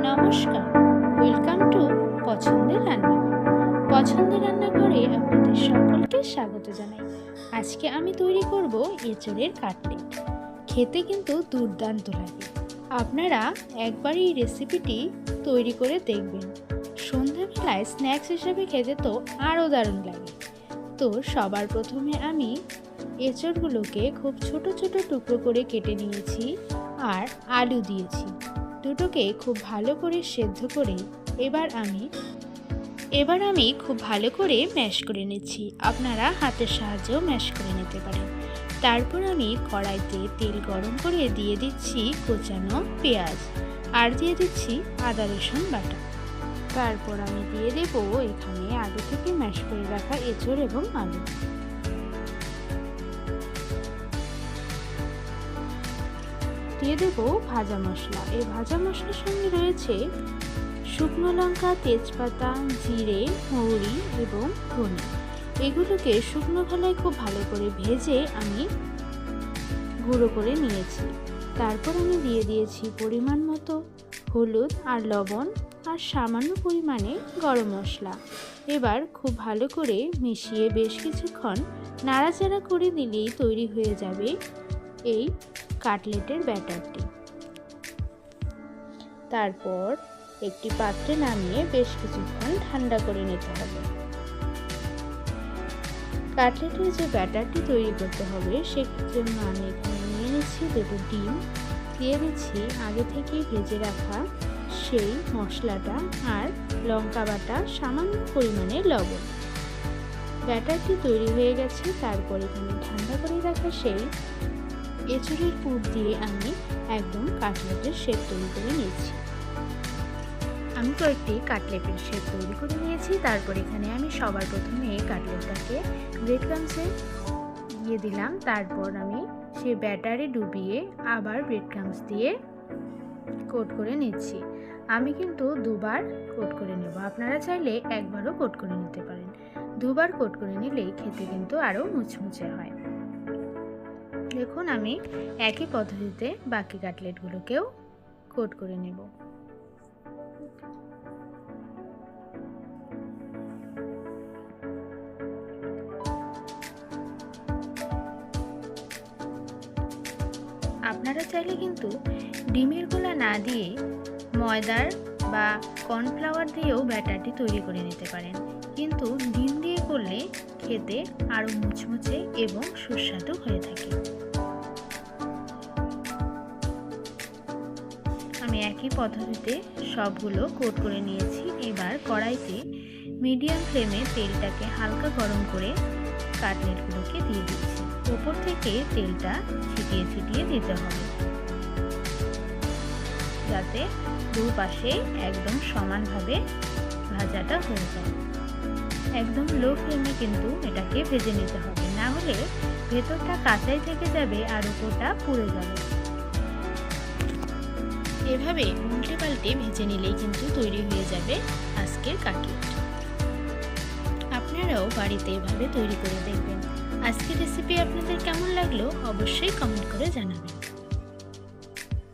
নমস্কার, welcome to পছন্দের রান্নাঘর। পছন্দের রান্নাঘরে আপনাদের সকলকে স্বাগত জানাই। আজকে আমি তৈরি করব এঁচোড়ের কাটলেট। খেতে কিন্তু দুর্দান্ত লাগে। আপনারা একবার এই রেসিপিটি তৈরি করে দেখবেন। সন্ধ্যাবেলায় স্ন্যাক্স হিসেবে খেতে তো আরও দারুণ লাগে। তো সবার প্রথমে আমি এঁচোড়গুলোকে খুব ছোট ছোট টুকরো করে কেটে নিয়েছি আর আলু দিয়েছি। দুটোকে খুব ভালো করে সেদ্ধ করে এবার আমি খুব ভালো করে ম্যাশ করে নিচ্ছি। আপনারা হাতের সাহায্যেও ম্যাশ করে নিতে পারেন। তারপর আমি কড়াইতে তেল গরম করে দিয়ে দিচ্ছি কোচানো পেঁয়াজ আর দিয়ে দিচ্ছি আদা রসুন বাটা। তারপর আমি দিয়ে দেব এখানে আগে থেকে ম্যাশ করে রাখা এঁচোড় এবং আলু। দিয়ে দেবো ভাজা মশলা। এই ভাজা মশলার সঙ্গে রয়েছে শুকনো লঙ্কা, তেজপাতা, জিরে, মৌরি এবং ধনে। এগুলোকে শুকনো খোলায় খুব ভালো করে ভেজে আমি গুঁড়ো করে নিয়েছি। তারপর আমি দিয়ে দিয়েছি পরিমাণ মতো হলুদ আর লবণ আর সামান্য পরিমাণে গরম মশলা। এবার খুব ভালো করে মিশিয়ে বেশ কিছুক্ষণ নাড়াচাড়া করে দিলেই তৈরি হয়ে যাবে এই কাটলেটের ব্যাটারটি। তারপর একটি পাত্রে নামিয়ে বেশ কিছুক্ষণ ঠান্ডা করে নিতে হবে। কাটলেটের যে ব্যাটারটি তৈরি করতে হবে সেজন্য আমি এখানে নিয়ে নিচ্ছি দুটো ডিম, দিয়ে দিচ্ছি আগে থেকেই ভেজে রাখা সেই মশলাটা আর লঙ্কা বাটা, সামান্য পরিমাণে লবণ। ব্যাটারটি তৈরি হয়ে গেছে। তারপর এখানে ঠান্ডা করে রাখা সেই এঁচোড়ের পুর দিয়ে আমি একদম কাটলেটের শেপ তৈরি করে নিয়েছি। আমি কয়েকটি কাটলেটের শেপ তৈরি করে নিয়েছি। তারপর এখানে আমি সবার প্রথমে কাটলেটটাকে ব্রেড ক্রাম্বসে দিয়ে দিলাম। তারপর আমি সেই ব্যাটারে ডুবিয়ে আবার ব্রেড ক্রাম্বস দিয়ে কোট করে নিচ্ছি। আমি কিন্তু দুবার কোট করে নেব। আপনারা চাইলে একবারও কোট করে নিতে পারেন। দুবার কোট করে নিলেই খেতে কিন্তু আরও মুচমুচে হয়। দেখুন, আমি একই পদ্ধতিতে বাকি কাটলেটগুলোকেও কোট করে নেব। আপনারা চাইলে কিন্তু ডিমের গোলা না দিয়ে ময়দার বা কর্নফ্লাওয়ার দিয়েও ব্যাটারটি তৈরি করে নিতে পারেন, কিন্তু ডিম দিয়ে করলে খেতে আরও মুচমুচে এবং সুস্বাদু হয়ে থাকে। আমি একই পদ্ধতিতে সবগুলো কোট করে নিয়েছি। এবার কড়াইতে মিডিয়াম ফ্লেমে তেলটাকে হালকা গরম করে কাটলেটগুলোকে দিয়ে দিচ্ছি। উপর থেকে তেলটা ছিটিয়ে ছিটিয়ে দিতে হবে যাতে দুপাশে একদম সমানভাবে ভাজাটা হয়ে যায়। একদম লো ফ্লেমে কিন্তু এটাকে ভেজে নিতে হবে, না হলে ভেতরটা কাঁচাই থেকে যাবে আর উপরটা পুড়ে যাবে। এভাবে উল্টে পাল্টে ভেজে নিলেই কিন্তু তৈরি হয়ে যাবে আজকের কাটলেট। আপনারাও বাড়িতে এভাবে তৈরি করে দেখবেন। আজকের রেসিপি আপনাদের কেমন লাগলো অবশ্যই কমেন্ট করে জানাবেন।